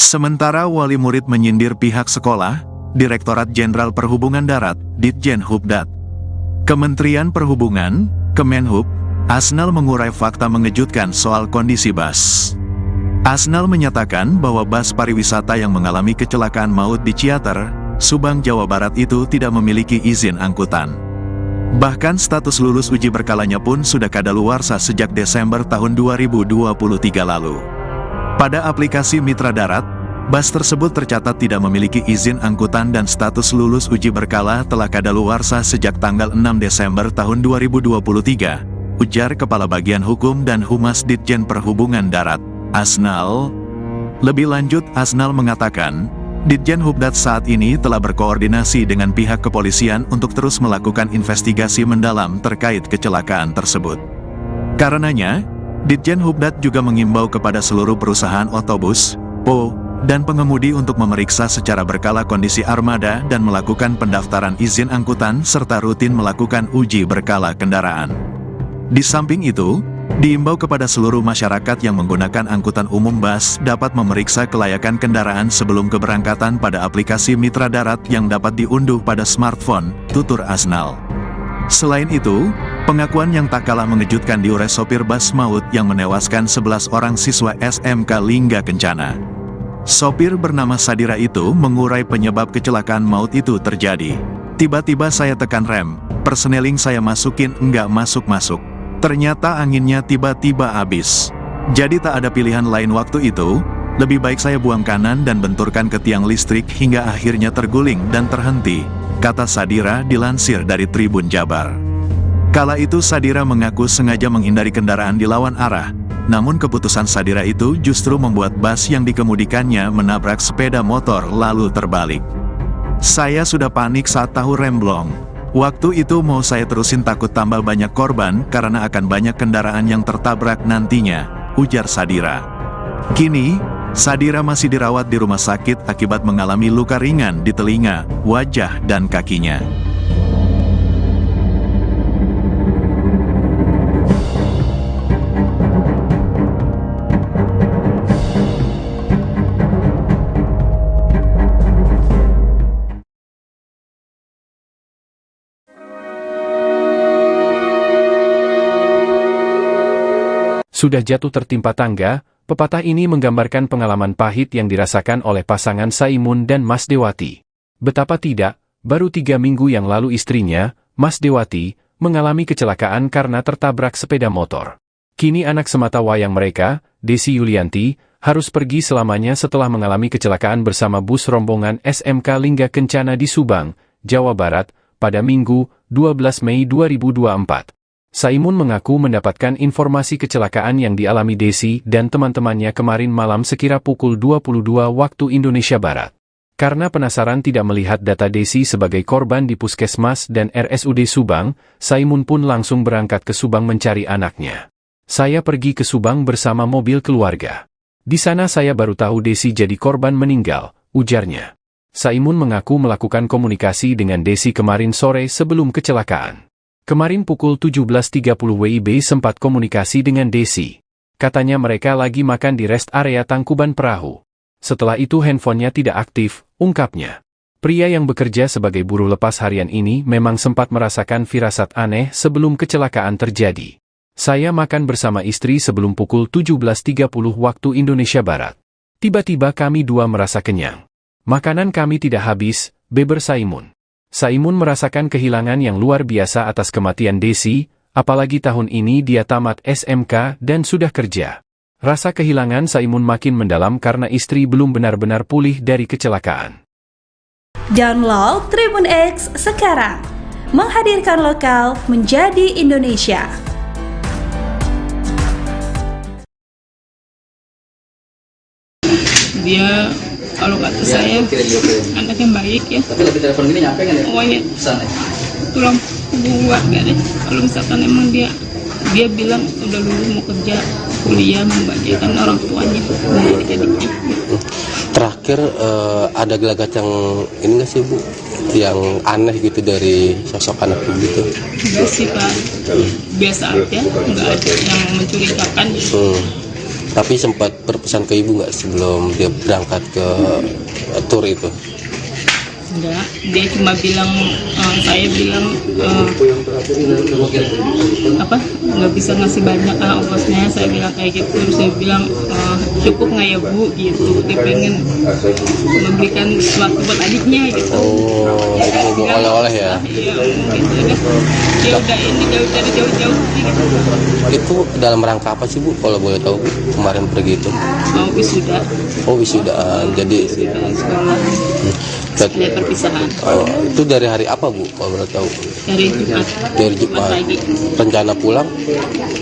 Sementara wali murid menyindir pihak sekolah, Direktorat Jenderal Perhubungan Darat, Ditjenhubdat, Kementerian Perhubungan, Kemenhub, Asnal mengurai fakta mengejutkan soal kondisi bus. Asnal menyatakan bahwa bus pariwisata yang mengalami kecelakaan maut di Ciater, Subang, Jawa Barat itu tidak memiliki izin angkutan. Bahkan status lulus uji berkalanya pun sudah kadaluarsa sejak Desember tahun 2023 lalu. Pada aplikasi Mitra Darat, bus tersebut tercatat tidak memiliki izin angkutan dan status lulus uji berkala telah kadaluarsa sejak tanggal 6 Desember tahun 2023, ujar Kepala Bagian Hukum dan Humas Ditjen Perhubungan Darat, Asnal. Lebih lanjut, Asnal mengatakan, Ditjenhubdat saat ini telah berkoordinasi dengan pihak kepolisian untuk terus melakukan investigasi mendalam terkait kecelakaan tersebut. Karenanya, Ditjenhubdat juga mengimbau kepada seluruh perusahaan otobus, PO, dan pengemudi untuk memeriksa secara berkala kondisi armada dan melakukan pendaftaran izin angkutan serta rutin melakukan uji berkala kendaraan. Di samping itu, diimbau kepada seluruh masyarakat yang menggunakan angkutan umum bus dapat memeriksa kelayakan kendaraan sebelum keberangkatan pada aplikasi Mitra Darat yang dapat diunduh pada smartphone, tutur Asnal. Selain itu, pengakuan yang tak kalah mengejutkan diurai sopir bus maut yang menewaskan 11 orang siswa SMK Lingga Kencana. Sopir bernama Sadira itu mengurai penyebab kecelakaan maut itu terjadi. Tiba-tiba saya tekan rem, perseneling saya masukin enggak masuk-masuk. Ternyata anginnya tiba-tiba habis. Jadi tak ada pilihan lain waktu itu, lebih baik saya buang kanan dan benturkan ke tiang listrik hingga akhirnya terguling dan terhenti, kata Sadira dilansir dari Tribun Jabar. Kala itu Sadira mengaku sengaja menghindari kendaraan di lawan arah, namun keputusan Sadira itu justru membuat bus yang dikemudikannya menabrak sepeda motor lalu terbalik. Saya sudah panik saat tahu rem blong. Waktu itu mau saya terusin takut tambah banyak korban karena akan banyak kendaraan yang tertabrak nantinya, ujar Sadira. Kini, Sadira masih dirawat di rumah sakit akibat mengalami luka ringan di telinga, wajah, dan kakinya. Sudah jatuh tertimpa tangga, pepatah ini menggambarkan pengalaman pahit yang dirasakan oleh pasangan Saimun dan Mas Dewati. Betapa tidak, baru 3 minggu yang lalu istrinya, Mas Dewati, mengalami kecelakaan karena tertabrak sepeda motor. Kini anak semata wayang mereka, Desi Yulianti, harus pergi selamanya setelah mengalami kecelakaan bersama bus rombongan SMK Lingga Kencana di Subang, Jawa Barat, pada Minggu, 12 Mei 2024. Saimun mengaku mendapatkan informasi kecelakaan yang dialami Desi dan teman-temannya kemarin malam sekira pukul 22 waktu Indonesia Barat. Karena penasaran tidak melihat data Desi sebagai korban di Puskesmas dan RSUD Subang, Saimun pun langsung berangkat ke Subang mencari anaknya. Saya pergi ke Subang bersama mobil keluarga. Di sana saya baru tahu Desi jadi korban meninggal, ujarnya. Saimun mengaku melakukan komunikasi dengan Desi kemarin sore sebelum kecelakaan. Kemarin pukul 17.30 WIB sempat komunikasi dengan Desi. Katanya mereka lagi makan di rest area Tangkuban Perahu. Setelah itu handphonenya tidak aktif, ungkapnya. Pria yang bekerja sebagai buruh lepas harian ini memang sempat merasakan firasat aneh sebelum kecelakaan terjadi. Saya makan bersama istri sebelum pukul 17.30 waktu Indonesia Barat. Tiba-tiba kami dua merasa kenyang. Makanan kami tidak habis, beber Saimun. Saimun merasakan kehilangan yang luar biasa atas kematian Desi, apalagi tahun ini dia tamat SMK dan sudah kerja. Rasa kehilangan Saimun makin mendalam karena istri belum benar-benar pulih dari kecelakaan. Download Tribun X sekarang, menghadirkan lokal menjadi Indonesia. Dia kalau kata saya anak yang baik ya. Tapi lebih telepon gini nyampe kan ya? Oh ya. Pesan ya? Tulang buat gak deh. Kalau misalkan emang dia bilang udah lulus mau kerja kuliah membahagiakan orang tuanya dan adik-adiknya. Terakhir ada gelagat yang ini nggak sih Bu? Yang aneh gitu dari sosok anak Ibu gitu? Enggak sih Pak. Biasa aja, nggak ada yang mencurigakan gitu. Tapi sempat berpesan ke ibu nggak sebelum dia berangkat ke tur itu? Enggak, dia cuma bilang, saya bilang nggak bisa ngasih banyak ongkosnya. Saya bilang kayak gitu, terus saya bilang cukup nggak ya Bu gitu. Dia pengen memberikan sesuatu buat adiknya gitu. Oh, jadi mau bawa oleh-oleh ya? Iya, gitu deh. Dia udah ini dari jauh-jauh gitu. Itu dalam rangka apa sih Bu? Kalau boleh tahu Bu, kemarin pergi itu? Mau wisuda. Oh, wisudaan. Jadi Sekolah. Setelah perpisahan. Oh, itu dari hari apa Bu? Kalau boleh tahu? Dari Jumat. Dari Jumat. Pagi. Rencana pulang?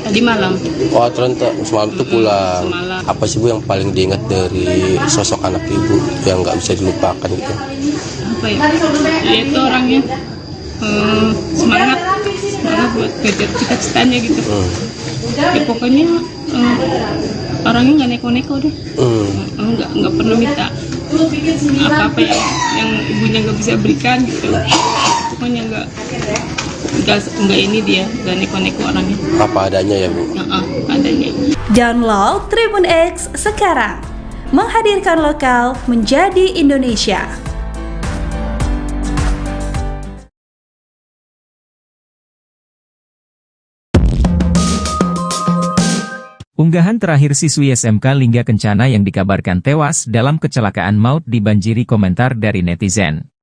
Tadi malam. Oh, ternyata semalam itu pulang. Semalam. Apa sih Bu yang paling diingat dari sosok anak ibu yang nggak bisa dilupakan gitu? Apa ya? Dia itu orangnya semangat buat kejar cita-citanya gitu. Ya pokoknya orangnya nggak neko-neko deh. Nggak pernah minta apa-apa yang ibunya nggak bisa berikan gitu. Pokoknya nggak ini dia, nggak neko-neko orangnya. Apa adanya ya Bu? Adanya. Download Tribun X sekarang. Menghadirkan lokal menjadi Indonesia. Unggahan terakhir siswi SMK Lingga Kencana yang dikabarkan tewas dalam kecelakaan maut dibanjiri komentar dari netizen.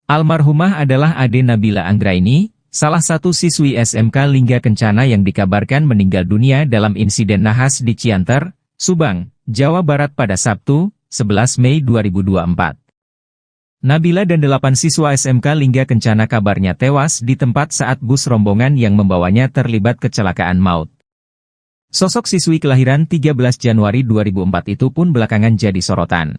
Almarhumah adalah Ade Nabila Anggraini, salah satu siswi SMK Lingga Kencana yang dikabarkan meninggal dunia dalam insiden nahas di Cianter, Subang, Jawa Barat pada Sabtu, 11 Mei 2024. Nabila dan 8 siswa SMK Lingga Kencana kabarnya tewas di tempat saat bus rombongan yang membawanya terlibat kecelakaan maut. Sosok siswi kelahiran 13 Januari 2004 itu pun belakangan jadi sorotan.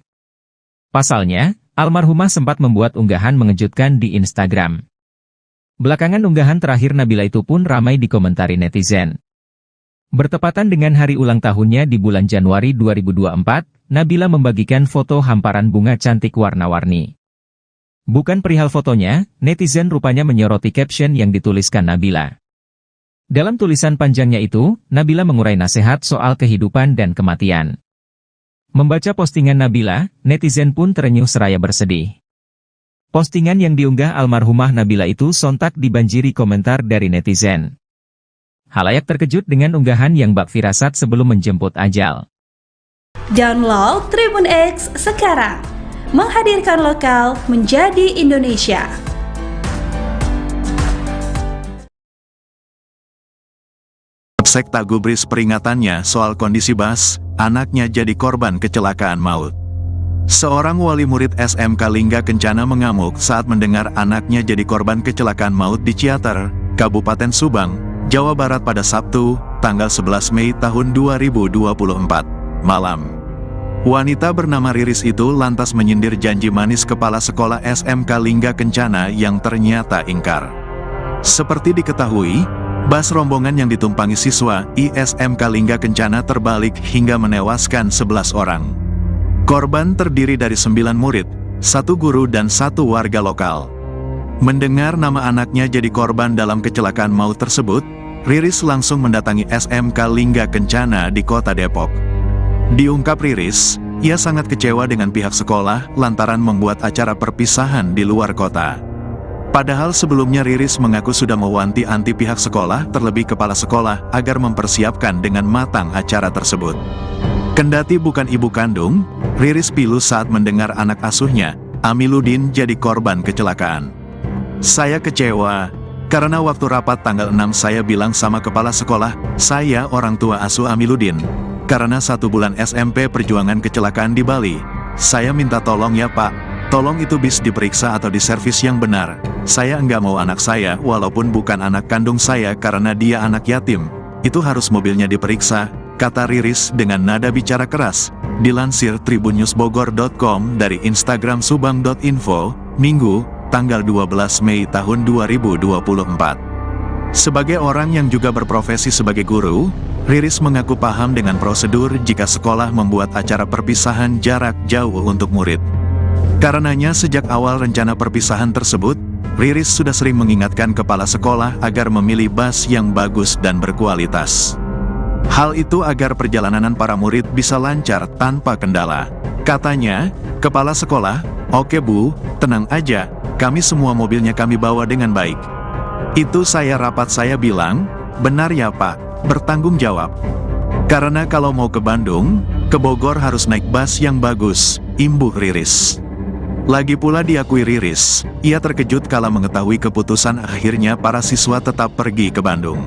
Pasalnya, almarhumah sempat membuat unggahan mengejutkan di Instagram. Belakangan unggahan terakhir Nabila itu pun ramai dikomentari netizen. Bertepatan dengan hari ulang tahunnya di bulan Januari 2024, Nabila membagikan foto hamparan bunga cantik warna-warni. Bukan perihal fotonya, netizen rupanya menyoroti caption yang dituliskan Nabila. Dalam tulisan panjangnya itu, Nabila mengurai nasihat soal kehidupan dan kematian. Membaca postingan Nabila, netizen pun terenyuh seraya bersedih. Postingan yang diunggah almarhumah Nabila itu sontak dibanjiri komentar dari netizen. Halayak terkejut dengan unggahan yang bak firasat sebelum menjemput ajal. Download Tribun X sekarang. Menghadirkan lokal menjadi Indonesia. Sekta gubris peringatannya soal kondisi Bas, anaknya jadi korban kecelakaan maut. Seorang wali murid SMK Lingga Kencana mengamuk saat mendengar anaknya jadi korban kecelakaan maut di Ciater, Kabupaten Subang, Jawa Barat pada Sabtu, tanggal 11 Mei tahun 2024, malam. Wanita bernama Riris itu lantas menyindir janji manis kepala sekolah SMK Lingga Kencana yang ternyata ingkar. Seperti diketahui, bas rombongan yang ditumpangi siswa ISMK Lingga Kencana terbalik hingga menewaskan 11 orang. Korban terdiri dari 9 murid, 1 guru dan 1 warga lokal. Mendengar nama anaknya jadi korban dalam kecelakaan maut tersebut, Riris langsung mendatangi SMK Lingga Kencana di Kota Depok. Diungkap Riris, ia sangat kecewa dengan pihak sekolah lantaran membuat acara perpisahan di luar kota. Padahal sebelumnya Riris mengaku sudah mewanti-wanti pihak sekolah terlebih kepala sekolah agar mempersiapkan dengan matang acara tersebut. Kendati bukan ibu kandung, Riris pilu saat mendengar anak asuhnya, Amiluddin jadi korban kecelakaan. Saya kecewa, karena waktu rapat tanggal 6 saya bilang sama kepala sekolah, saya orang tua asuh Amiluddin. Karena 1 bulan SMP perjuangan kecelakaan di Bali, saya minta tolong ya Pak. Tolong itu bis diperiksa atau diservis yang benar. Saya enggak mau anak saya, walaupun bukan anak kandung saya karena dia anak yatim. Itu harus mobilnya diperiksa, kata Riris dengan nada bicara keras. Dilansir tribunnews.bogor.com dari Instagram subang.info, Minggu, tanggal 12 Mei tahun 2024. Sebagai orang yang juga berprofesi sebagai guru, Riris mengaku paham dengan prosedur jika sekolah membuat acara perpisahan jarak jauh untuk murid. Karenanya sejak awal rencana perpisahan tersebut, Riris sudah sering mengingatkan kepala sekolah agar memilih bas yang bagus dan berkualitas. Hal itu agar perjalanan para murid bisa lancar tanpa kendala. Katanya, kepala sekolah, "Oke Bu, tenang aja, kami semua mobilnya kami bawa dengan baik." Itu saya rapat saya bilang, "Benar ya Pak, bertanggung jawab. Karena kalau mau ke Bandung, ke Bogor harus naik bus yang bagus," imbuh Riris. Lagi pula diakui Riris, ia terkejut kala mengetahui keputusan akhirnya para siswa tetap pergi ke Bandung.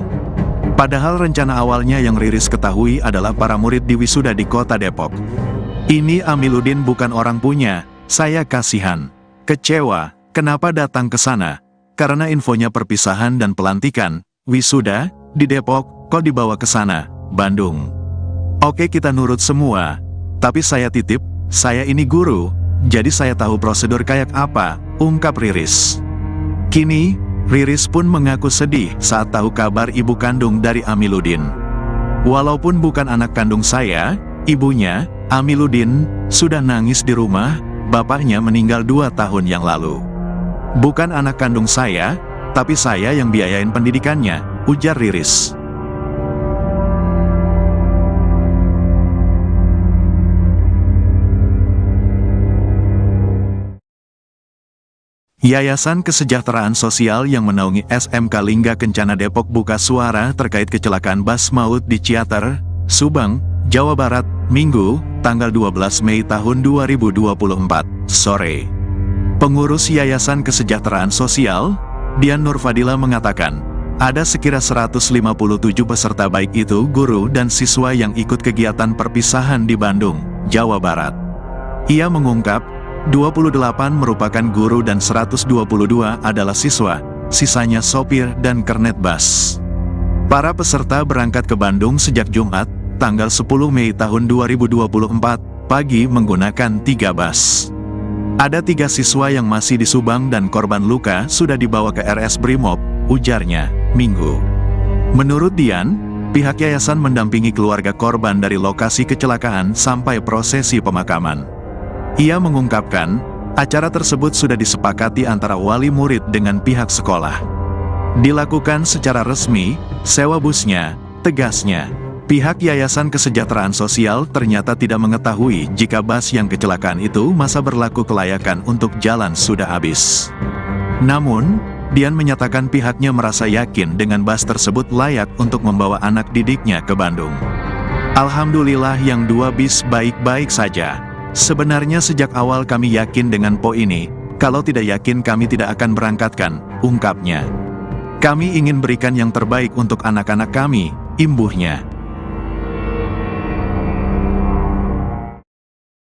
Padahal rencana awalnya yang Riris ketahui adalah para murid di wisuda di kota Depok. "Ini Amiluddin bukan orang punya, saya kasihan. Kecewa, kenapa datang ke sana? Karena infonya perpisahan dan pelantikan, wisuda, di Depok, kok dibawa ke sana, Bandung. Oke kita nurut semua, tapi saya titip, saya ini guru, jadi saya tahu prosedur kayak apa," ungkap Riris. Kini, Riris pun mengaku sedih saat tahu kabar ibu kandung dari Amiluddin. "Walaupun bukan anak kandung saya, ibunya, Amiluddin, sudah nangis di rumah, bapaknya meninggal 2 tahun yang lalu. Bukan anak kandung saya, tapi saya yang biayain pendidikannya," ujar Riris. Yayasan Kesejahteraan Sosial yang menaungi SMK Lingga Kencana Depok buka suara terkait kecelakaan bus maut di Ciater, Subang, Jawa Barat, Minggu, tanggal 12 Mei tahun 2024, sore. Pengurus Yayasan Kesejahteraan Sosial, Dian Nurfadila mengatakan, ada sekira 157 peserta baik itu guru dan siswa yang ikut kegiatan perpisahan di Bandung, Jawa Barat. Ia mengungkap, 28 merupakan guru dan 122 adalah siswa, sisanya sopir dan kernet bus. Para peserta berangkat ke Bandung sejak Jumat, tanggal 10 Mei tahun 2024, pagi menggunakan 3 bus. Ada 3 siswa yang masih di Subang dan korban luka sudah dibawa ke RS Brimob, ujarnya, Minggu. Menurut Dian, pihak yayasan mendampingi keluarga korban dari lokasi kecelakaan sampai prosesi pemakaman. Ia mengungkapkan, acara tersebut sudah disepakati antara wali murid dengan pihak sekolah. Dilakukan secara resmi, sewa busnya, tegasnya. Pihak Yayasan Kesejahteraan Sosial ternyata tidak mengetahui jika bus yang kecelakaan itu masa berlaku kelayakan untuk jalan sudah habis. Namun, Dian menyatakan pihaknya merasa yakin dengan bus tersebut layak untuk membawa anak didiknya ke Bandung. "Alhamdulillah yang 2 bis baik-baik saja. Sebenarnya sejak awal kami yakin dengan po ini, kalau tidak yakin kami tidak akan berangkatkan," ungkapnya. "Kami ingin berikan yang terbaik untuk anak-anak kami," imbuhnya.